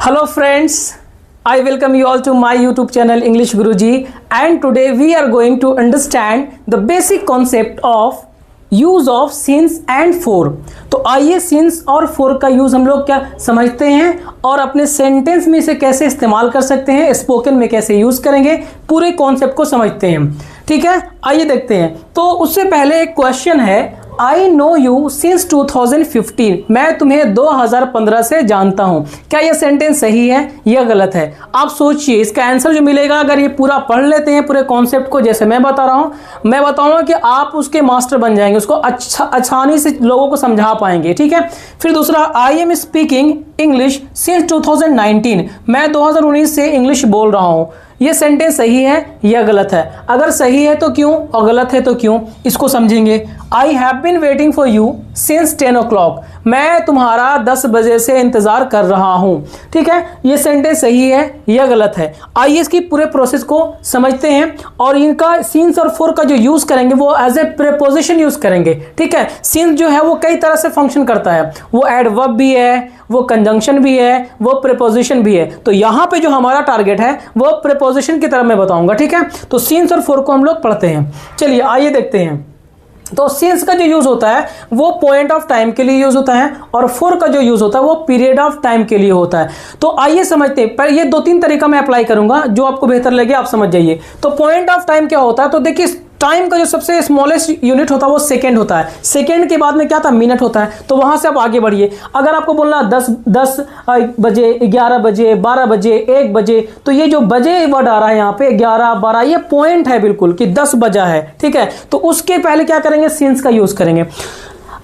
Hello friends, I welcome you all to my YouTube channel English Guruji, and today we are going to understand the basic concept of use of since and for. तो आइए since और for का use हम लोग क्या समझते हैं और अपने सेंटेंस में इसे कैसे इस्तेमाल कर सकते हैं, स्पोकन में कैसे यूज करेंगे, पूरे कॉन्सेप्ट को समझते हैं। ठीक है, आइए देखते हैं। तो उससे पहले एक क्वेश्चन है, आई नो यू सिंस 2015। मैं तुम्हें 2015 से जानता हूं। क्या यह सेंटेंस सही है या गलत है? आप सोचिए, इसका आंसर जो मिलेगा, अगर ये पूरा पढ़ लेते हैं पूरे कॉन्सेप्ट को जैसे मैं बता रहा हूं, मैं बताऊंगा कि आप उसके मास्टर बन जाएंगे, उसको आसानी से लोगों को समझा पाएंगे। ठीक है, फिर दूसरा, I am speaking English since 2019। मैं 2019 से इंग्लिश बोल रहा हूं। ये सेंटेंस सही है या गलत है? अगर सही है तो क्यों और गलत है तो क्यों, इसको समझेंगे। I have been waiting for you since 10 o'clock। मैं तुम्हारा 10 बजे से इंतजार कर रहा हूं। ठीक है, ये सेंटेंस सही है या गलत है? आइए इसकी पूरे प्रोसेस को समझते हैं और इनका सिंस और फॉर का जो यूज करेंगे वो एज ए प्रीपोजिशन यूज करेंगे। ठीक है, सिंस जो है वो कई तरह से फंक्शन करता है, वो एडवर्ब भी है, वो कंजंक्शन भी है, वो प्रीपोजिशन भी है। तो यहां पे जो हमारा टारगेट है वो प्रीपोजिशन की तरह मैं बताऊंगा। ठीक है, तो सिंस और फॉर को हम लोग पढ़ते हैं। चलिए आइए देखते हैं। तो सिंस का जो यूज होता है वो पॉइंट ऑफ टाइम के लिए यूज होता है और फॉर का जो यूज होता है वो पीरियड ऑफ टाइम के लिए होता है। तो आइए समझते हैं। पर ये 2-3 तरीका मैं अप्लाई करूंगा, जो आपको बेहतर लगे आप समझ जाइए। तो पॉइंट ऑफ टाइम क्या होता है? तो देखिए, टाइम का जो सबसे स्मॉलेस्ट यूनिट होता है वो सेकंड होता है। सेकंड के बाद में क्या था? मिनट होता है। तो वहां से आप आगे बढ़िए। अगर आपको बोलना 10 बजे, 11 बजे, 12 बजे, 1 बजे, तो ये जो बजे वर्ड आ रहा है यहाँ पे 11, 12, ये पॉइंट है बिल्कुल कि 10 बजा है। ठीक है, तो उसके पहले क्या करेंगे? सिंस का यूज करेंगे।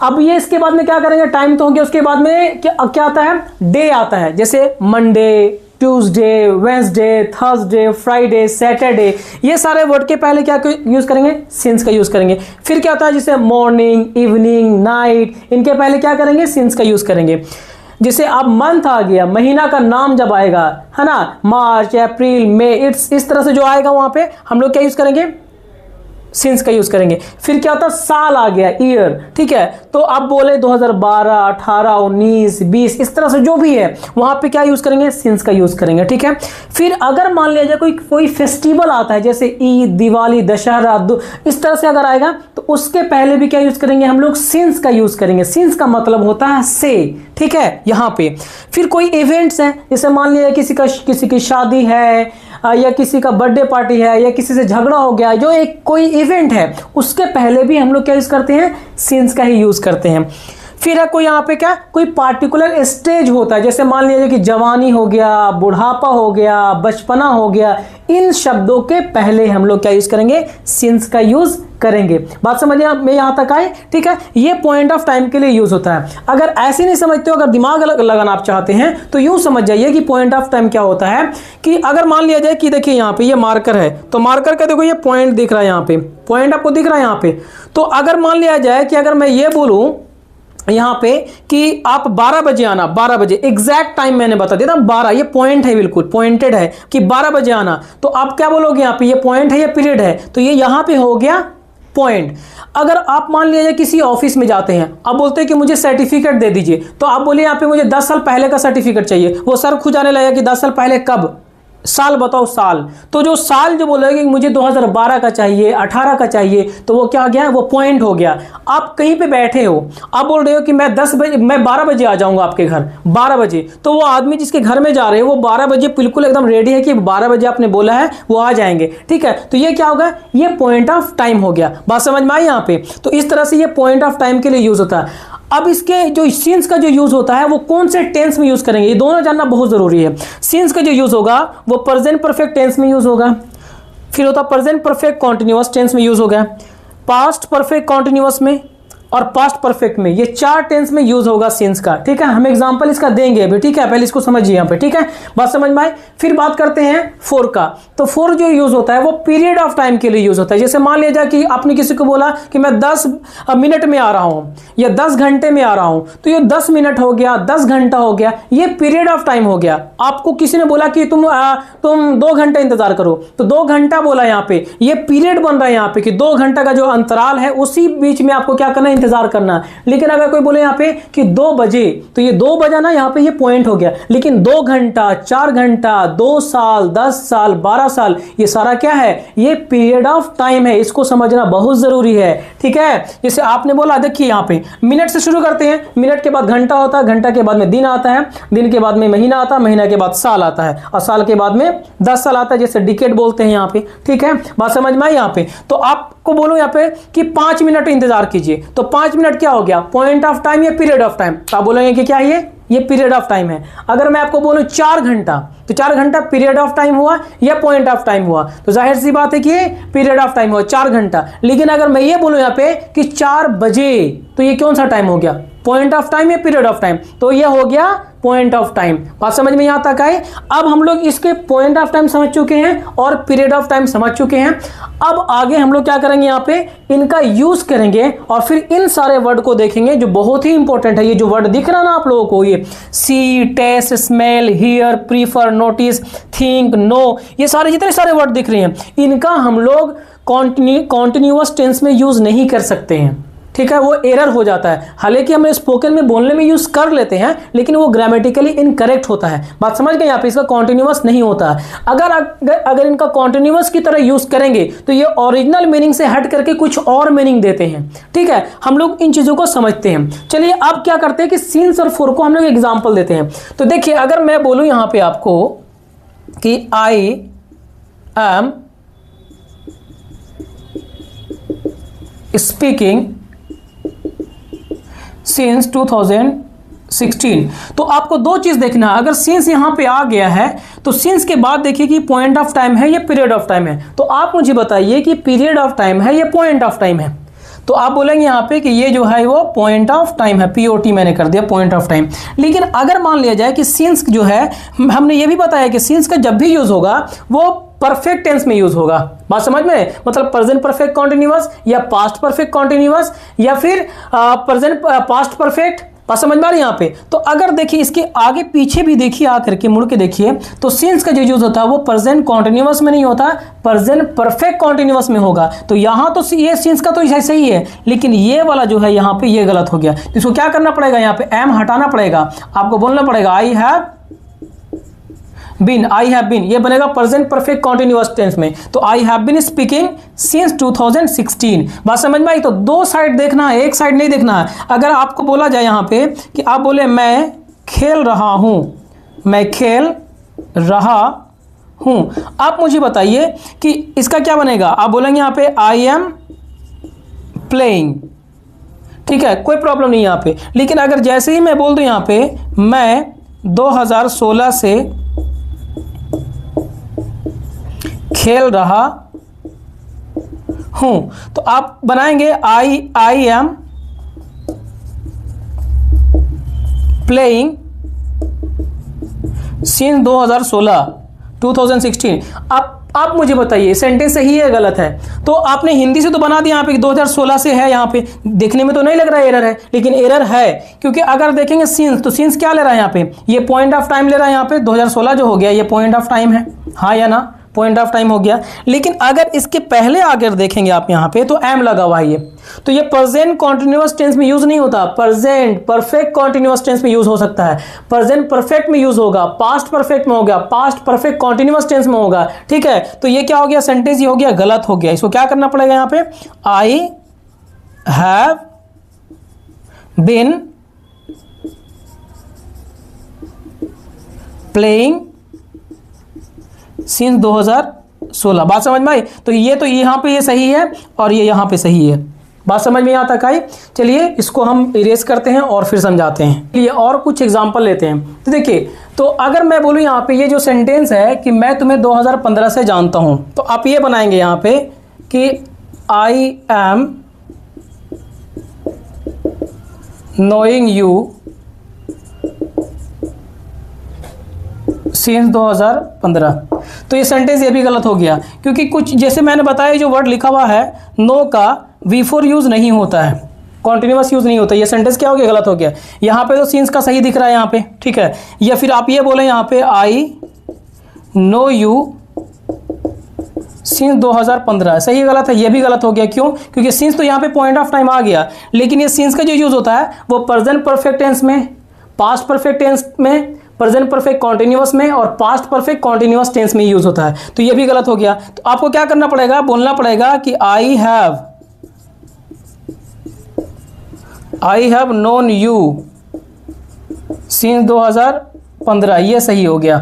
अब ये इसके बाद में क्या करेंगे? टाइम तो हो गया, उसके बाद में क्या आता है? डे आता है। जैसे Monday, Tuesday, Wednesday, Thursday, Friday, Saturday, ये सारे वर्ड के पहले क्या यूज करेंगे? सिंस का यूज करेंगे। फिर क्या होता है? जैसे मॉर्निंग, इवनिंग, नाइट, इनके पहले क्या करेंगे? सिंस का यूज करेंगे। जैसे अब मंथ आ गया, महीना का नाम जब आएगा, है ना, मार्च, अप्रैल, मई, इस तरह से जो आएगा वहां पे हम लोग क्या यूज करेंगे? सिंस का यूज करेंगे। फिर क्या होता है? साल आ गया, ईयर। ठीक है, तो अब बोले 2012, 18, 19, 20, इस तरह से जो भी है वहां पे क्या यूज करेंगे? सिंस का यूज करेंगे। ठीक है, फिर अगर मान लिया जाए कोई फेस्टिवल आता है, जैसे ईद, दिवाली, दशहरा, इस तरह से अगर आएगा तो उसके पहले भी क्या यूज करेंगे हम लोग? सिंस का यूज करेंगे। सिंस का मतलब होता है से। ठीक है, यहां पे फिर कोई इवेंट्स है, जैसे मान लिया किसी की शादी है या किसी का बर्थडे पार्टी है या किसी से झगड़ा हो गया, जो एक कोई इवेंट है, उसके पहले भी हम लोग क्या यूज करते हैं? सिंस का ही यूज करते हैं। फिर है कोई यहाँ पे क्या, कोई पार्टिकुलर स्टेज होता है, जैसे मान लीजिए कि जवानी हो गया, बुढ़ापा हो गया, बचपना हो गया, इन शब्दों के पहले हम लोग क्या यूज करेंगे? सिंस का यूज करेंगे। बात समझिए में यहां तक आए? ठीक है, ये पॉइंट ऑफ टाइम के लिए यूज होता है। अगर ऐसे नहीं समझते हो, अगर दिमाग लगाना आप चाहते हैं तो यूं समझ जाइए कि पॉइंट ऑफ टाइम क्या होता है। कि अगर मान लिया जाए कि देखिए यहाँ पे ये मार्कर है, तो मार्कर का देखो ये पॉइंट दिख रहा है, यहाँ पे पॉइंट आपको दिख रहा है यहाँ पे। तो अगर मान लिया जाए कि अगर मैं ये बोलूं यहां पे कि आप 12 बजे आना, 12 बजे एग्जैक्ट टाइम मैंने बता दिया था, 12, ये पॉइंट है, बिल्कुल पॉइंटेड है कि 12 बजे आना, तो आप क्या बोलोगे? यहाँ पे ये पॉइंट है, ये पीरियड है, तो ये यहां पे हो गया पॉइंट। अगर आप मान लीजिए किसी ऑफिस में जाते हैं, आप बोलते हैं कि मुझे सर्टिफिकेट दे दीजिए, तो आप बोलिए यहाँ पे मुझे 10 साल पहले का सर्टिफिकेट चाहिए, वो सर खुजाने लगेगा कि 10 साल पहले कब? साल बताओ, साल। तो जो साल जो बोलेगा कि मुझे 2012 का चाहिए, 18 का चाहिए, तो वो क्या गया? वो पॉइंट हो गया। आप कहीं पे बैठे हो, आप बोल रहे हो कि मैं 12 बजे आ जाऊंगा आपके घर, 12 बजे, तो वो आदमी जिसके घर में जा रहे हो वो 12 बजे बिल्कुल एकदम रेडी है कि 12 बजे आपने बोला है वो आ जाएंगे। ठीक है, तो ये क्या होगा? ये पॉइंट ऑफ टाइम हो गया। बात समझ में आई यहाँ पे? तो इस तरह से ये पॉइंट ऑफ टाइम के लिए यूज होता है। अब इसके जो सिंस का जो यूज होता है वो कौन से टेंस में यूज करेंगे, ये दोनों जानना बहुत जरूरी है। सिंस का जो यूज होगा वो प्रेजेंट परफेक्ट टेंस में यूज होगा, फिर होता प्रेजेंट परफेक्ट कॉन्टिन्यूअस टेंस में यूज होगा, पास्ट परफेक्ट कॉन्टिन्यूअस में और पास्ट परफेक्ट में, ये 4 टेंस में यूज होगा सिंस का। ठीक है, हम एग्जांपल इसका देंगे अभी। ठीक है, पहले इसको समझिए यहाँ पे। ठीक है, बात समझ में आए? फिर बात करते हैं फॉर का। तो फॉर जो यूज होता है वो पीरियड ऑफ टाइम के लिए यूज होता है। जैसे मान लिया जाए कि आपने किसी को बोला कि मैं 10 मिनट में आ रहा हूं या 10 घंटे में आ रहा हूं, तो ये 10 मिनट हो गया, 10 घंटा हो गया, ये पीरियड ऑफ टाइम हो गया। आपको किसी ने बोला कि तुम 2 घंटे इंतजार करो, तो 2 घंटा बोला, यहाँ पे ये पीरियड बन रहा है यहाँ पे कि 2 घंटा का जो अंतराल है उसी बीच में आपको क्या करना है? इंतजार करना है। लेकिन अगर कोई बोले यहाँ पे कि 2 बजे, तो ये 2 बजा ना यहाँ पे ये पॉइंट हो गया। लेकिन 2 घंटा, 4 घंटा, 2 साल, 10 साल, 12 साल, ये सारा क्या है, ये पीरियड ऑफ टाइम है। इसको समझना बहुत जरूरी है, ठीक है। जैसे आपने बोला, देखिए यहाँ पे मिनट से शुरू करते हैं, मिनट के बाद घंटा होता है, घंटा के बाद में दिन आता है, दिन के बाद में महीना आता है, महीना के बाद साल आता है, और साल के बाद में 10 साल आता है, जैसे डिकेड बोलते हैं यहाँ पे, ठीक है। बात समझ में आई यहाँ पे। तो आपको बोलूं यहाँ पे कि 5 मिनट इंतजार कीजिए, तो 5 मिनट क्या हो गया, पॉइंट ऑफ टाइम या पीरियड ऑफ टाइम। तो आप बोलेंगे कि क्या ये पीरियड ऑफ टाइम है। अगर मैं आपको बोलूं 4 घंटा, तो 4 घंटा पीरियड ऑफ टाइम हुआ या पॉइंट ऑफ टाइम हुआ, तो जाहिर सी बात है कि ये पीरियड ऑफ टाइम हुआ 4 घंटा। लेकिन अगर मैं ये बोलूं यहाँ पे कि 4 बजे, तो ये कौन सा टाइम हो गया, पॉइंट ऑफ टाइम या पीरियड ऑफ टाइम, तो ये हो गया पॉइंट ऑफ टाइम। बात समझ में यहां तक आई। अब हम लोग इसके पॉइंट ऑफ टाइम समझ चुके हैं और पीरियड ऑफ टाइम समझ चुके हैं। अब आगे हम लोग क्या करेंगे, यहाँ पे इनका यूज करेंगे और फिर इन सारे वर्ड को देखेंगे जो बहुत ही इंपॉर्टेंट है। ये जो वर्ड दिख रहा ना आप लोगों को, ये see, taste, smell, hear, prefer, notice, think, know, ये सारे जितने सारे वर्ड दिख रहे हैं, इनका हम लोग कॉन्टिन्यूअस टेंस में यूज नहीं कर सकते हैं, ठीक है। वो एरर हो जाता है। हालांकि हम स्पोकन में बोलने में यूज कर लेते हैं, लेकिन वो ग्रामेटिकली इनकरेक्ट होता है। बात समझ गए, यहाँ पे इसका कॉन्टिन्यूअस नहीं होता है। अगर इनका कॉन्टिन्यूअस की तरह यूज करेंगे तो ये ओरिजिनल मीनिंग से हट करके कुछ और मीनिंग देते हैं, ठीक है। हम लोग इन चीजों को समझते हैं। चलिए अब क्या करते हैं कि सिंस और फॉर को हम लोग एग्जाम्पल देते हैं। तो देखिए, अगर मैं बोलूं यहां पे आपको कि आई एम स्पीकिंग सिंस 2016, तो आपको 2 चीज देखना है। अगर सिंस यहां पे आ गया है तो सिंस के बाद देखिए कि पॉइंट ऑफ टाइम है या पीरियड ऑफ टाइम है। तो आप मुझे बताइए कि पीरियड ऑफ टाइम है या पॉइंट ऑफ टाइम है। तो आप बोलेंगे यहाँ पे कि ये जो है वो पॉइंट ऑफ टाइम है, POT मैंने कर दिया, पॉइंट ऑफ टाइम। लेकिन अगर मान लिया जाए कि सिंस जो है, हमने ये भी बताया कि सिंस का जब भी यूज होगा वो परफेक्ट टेंस में यूज होगा। बात समझ में, मतलब प्रेजेंट परफेक्ट कॉन्टिन्यूअस या पास्ट परफेक्ट कॉन्टिन्यूअस या फिर प्रेजेंट पास्ट परफेक्ट। बात समझ में आ रही है यहाँ पे। तो अगर देखिए इसके आगे पीछे भी देखिए, आकर के मुड़ के देखिए, तो सिंस का जो यूज होता है वो प्रेजेंट कॉन्टिन्यूअस में नहीं होता, प्रेजेंट परफेक्ट कॉन्टिन्यूअस में होगा। तो यहाँ तो ये सिंस का तो ऐसे ही है, लेकिन ये वाला जो है यहाँ पे ये गलत हो गया। तो इसको क्या करना पड़ेगा, यहाँ पे एम हटाना पड़ेगा। आपको बोलना पड़ेगा I have been, I have been, ये बनेगा प्रेजेंट परफेक्ट कॉन्टिन्यूअस टेंस में। तो I have been speaking since 2016। बात समझ में आई। तो 2 साइड देखना है, एक साइड नहीं देखना है। अगर आपको बोला जाए यहाँ पे कि आप बोले मैं खेल रहा हूं, मैं खेल रहा हूं, आप मुझे बताइए कि इसका क्या बनेगा। आप बोलेंगे यहाँ पे आई एम प्लेइंग, ठीक है, कोई प्रॉब्लम नहीं यहाँ पे। लेकिन अगर जैसे ही मैं बोल दूं यहाँ पे मैं 2016 से खेल रहा हूं, तो आप बनाएंगे आई एम प्लेइंग सिंस 2016। आप मुझे बताइए सेंटेंस सही है गलत है। तो आपने हिंदी से तो बना दिया यहाँ पे 2016 से है, यहाँ पे देखने में तो नहीं लग रहा है एरर है, लेकिन एरर है क्योंकि अगर देखेंगे सिंस, तो सिंस क्या ले रहा है यहाँ पे, ये पॉइंट ऑफ टाइम ले रहा है। यहाँ पे 2016 जो हो गया ये पॉइंट ऑफ टाइम है, हाँ या ना, पॉइंट ऑफ टाइम हो गया। लेकिन अगर इसके पहले आगे देखेंगे आप यहाँ पे तो एम लगा हुआ है, तो ये प्रेजेंट कॉन्टिन्यूअस टेंस में यूज नहीं होता, प्रेजेंट परफेक्ट कॉन्टिन्यूअस टेंस में यूज हो सकता है। प्रेजेंट परफेक्ट में यूज होगा, पास्ट परफेक्ट में होगा, पास्ट परफेक्ट कॉन्टिन्यूअस टेंस में होगा, ठीक है। तो ये क्या हो गया, सेंटेंस ये हो गया गलत हो गया। इसको क्या करना पड़ेगा यहाँ पे, I have been playing since 2016। बात समझ में आई। तो यहाँ पे ये सही है और ये यहाँ पे सही है। बात समझ में यहाँ तक आई। चलिए इसको हम इरेज करते हैं और फिर समझाते हैं। ये और कुछ एग्जांपल लेते हैं। तो देखिए, तो अगर मैं बोलूँ यहाँ पे ये जो सेंटेंस है कि मैं तुम्हें 2015 से जानता हूँ, तो आप ये बनाएंगे यहाँ पे कि I am knowing you since 2015। तो ये सेंटेंस ये भी गलत हो गया क्योंकि कुछ जैसे मैंने बताया जो वर्ड लिखा हुआ है नो का बिफोर यूज नहीं होता है, कॉन्टिन्यूअस यूज नहीं होता। ये सेंटेंस क्या हो गया, गलत हो गया। यहाँ पे तो सिंस का सही दिख रहा है यहाँ पे, ठीक है। या फिर आप ये बोले यहाँ पे आई नो यू सिंस 2015 सही गलत है, ये भी गलत हो गया। क्यों? क्योंकि सिंस तो यहाँ पे पॉइंट ऑफ टाइम आ गया, लेकिन ये सिंस का जो यूज होता है वो प्रेजेंट परफेक्ट टेंस में, पास्ट परफेक्ट टेंस में, प्रेजेंट परफेक्ट कॉन्टिन्यूअस में और पास्ट परफेक्ट कॉन्टिन्यूअस टेंस में यूज होता है। तो ये भी गलत हो गया। तो आपको क्या करना पड़ेगा, बोलना पड़ेगा कि I have known you since 2015, ये सही हो गया।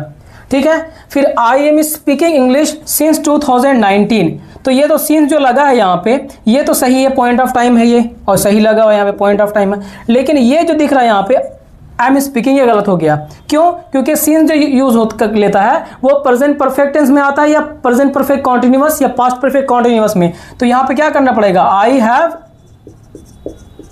ठीक है, फिर I am speaking English since 2019, तो ये तो सिंस जो लगा है यहाँ पे ये तो सही है, पॉइंट ऑफ टाइम है ये, और सही लगा हुआ यहाँ पे पॉइंट ऑफ टाइम है। लेकिन ये जो दिख रहा है यहाँ पे आई एम स्पीकिंग, ये गलत हो गया। क्यों? क्योंकि सिंस जो यूज लेता है वो प्रेजेंट परफेक्ट टेंस में आता है या प्रेजेंट परफेक्ट कॉन्टिन्यूअस या पास्ट परफेक्ट कॉन्टिन्यूअस में। तो यहाँ पे क्या करना पड़ेगा, आई हैव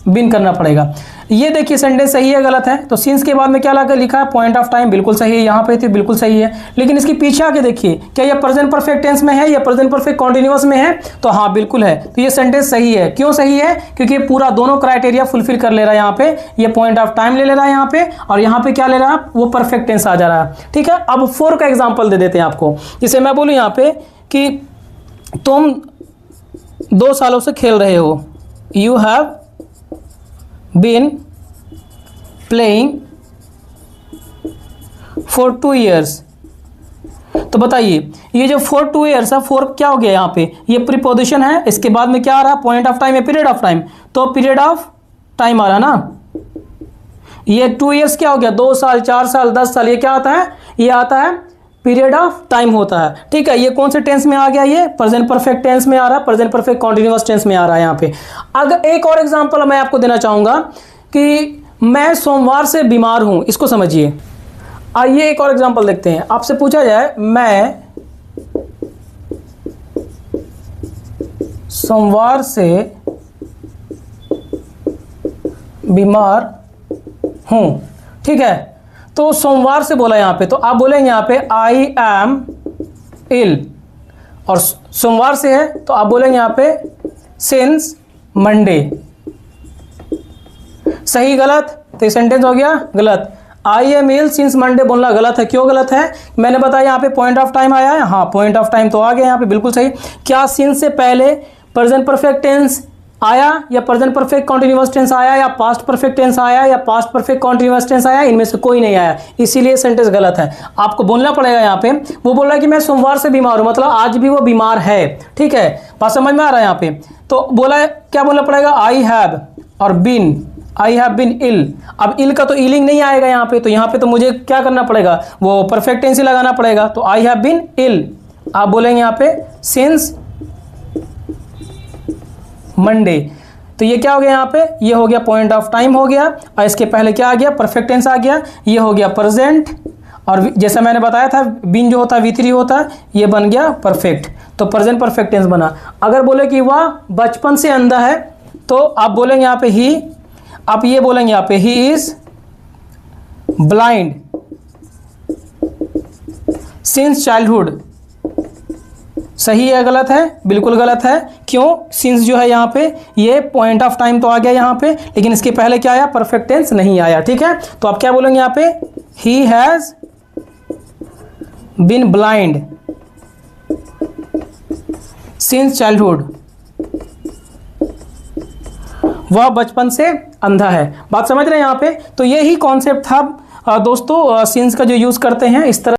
बीन करना पड़ेगा। ये देखिए सेंटेंस सही है गलत है, तो सिंस के बाद में क्या लगा लिखा है, पॉइंट ऑफ टाइम, बिल्कुल सही है, यहाँ पे थी बिल्कुल सही है। लेकिन इसके पीछे आके देखिए क्या ये प्रेजेंट परफेक्ट टेंस में है या प्रेजेंट परफेक्ट कॉन्टिन्यूअस में है, तो हाँ बिल्कुल है। तो ये सेंटेंस सही है। क्यों सही है? क्योंकि पूरा दोनों क्राइटेरिया फुलफिल कर ले रहा है। यहाँ पे ये पॉइंट ऑफ टाइम ले रहा है यहाँ पे, और यहाँ पे क्या ले रहा है, वो परफेक्ट टेंस आ जा रहा है। ठीक है, अब 4 का एग्जाम्पल दे देते हैं आपको। जैसे मैं बोलूँ यहाँ पे कि तुम 2 सालों से खेल रहे हो, you have been playing for 2 years। तो बताइए ये जो for 2 years है, 4 क्या हो गया यहाँ पे, ये प्रीपोजिशन है, इसके बाद में क्या आ रहा है, पॉइंट ऑफ टाइम या पीरियड ऑफ टाइम, तो पीरियड ऑफ टाइम आ रहा ना। ये 2 years क्या हो गया, 2 साल, 4 साल, 10 साल, ये क्या आता है, ये आता है पीरियड ऑफ टाइम होता है। ठीक है, ये कौन से टेंस में आ गया, ये प्रेजेंट परफेक्ट टेंस में आ रहा है, प्रेजेंट परफेक्ट कॉन्टिन्यूअस टेंस में आ रहा है यहाँ पे। अगर एक और एग्जांपल मैं आपको देना चाहूंगा कि मैं सोमवार से बीमार हूं, इसको समझिए। आइए एक और एग्जांपल देखते हैं। आपसे पूछा जाए मैं सोमवार से बीमार हूं, ठीक है, तो सोमवार से बोला यहाँ पे, तो आप बोलेंगे यहाँ पे आई एम इल, और सोमवार से है तो आप बोलेंगे यहाँ पे सिंस मंडे। सही गलत, तो सेंटेंस हो गया गलत। I am ill since Monday बोलना गलत है। क्यों गलत है? मैंने बताया यहाँ पे पॉइंट ऑफ टाइम आया है, हाँ पॉइंट ऑफ टाइम तो आ गया यहाँ पे, बिल्कुल सही। क्या सिंस से पहले प्रेजेंट परफेक्ट टेंस आया या प्रेजेंट परफेक्ट कॉन्टिन्यूअस टेंस आया या पास्ट परफेक्ट टेंस आया या पास्ट परफेक्ट कॉन्टिन्यूअस टेंस आया? इनमें से कोई नहीं आया, इसीलिए सेंटेंस गलत है। आपको बोलना पड़ेगा यहाँ पे, वो बोल रहा है कि मैं सोमवार से बीमार हूं, मतलब आज भी वो बीमार है। ठीक है, बात समझ में आ रहा है यहाँ पे? तो बोला है क्या बोलना पड़ेगा, आई हैव और been, I have been ill. अब इल का तो इलिंग नहीं आएगा यहाँ पे, तो यहाँ पे तो मुझे क्या करना पड़ेगा, वो परफेक्ट टेंस ही लगाना पड़ेगा। तो आई हैव बीन इल, आप बोलेंगे यहाँ पे सिंस मंडे। तो ये क्या हो गया यहाँ पे, ये हो गया पॉइंट ऑफ टाइम हो गया, और इसके पहले क्या आ गया, परफेक्ट टेंस आ गया, ये हो गया प्रेजेंट, और जैसा मैंने बताया था बीन जो होता है V3 होता है, ये बन गया परफेक्ट, तो प्रेजेंट परफेक्ट टेंस बना। अगर बोले कि वह बचपन से अंधा है, तो आप बोलेंगे यहाँ पे ही, आप ये बोलेंगे यहाँ पे he is blind since childhood. सही है गलत है? बिल्कुल गलत है। क्यों? सिंस जो है यहाँ पे ये पॉइंट ऑफ टाइम तो आ गया यहाँ पे, लेकिन इसके पहले क्या आया, परफेक्ट टेंस नहीं आया। ठीक है, तो आप क्या बोलेंगे यहाँ पे, he has been blind since childhood, वह बचपन से अंधा है। बात समझ रहे हैं यहाँ पे? तो यही कॉन्सेप्ट था दोस्तों, सिंस का जो यूज करते हैं इस तरह।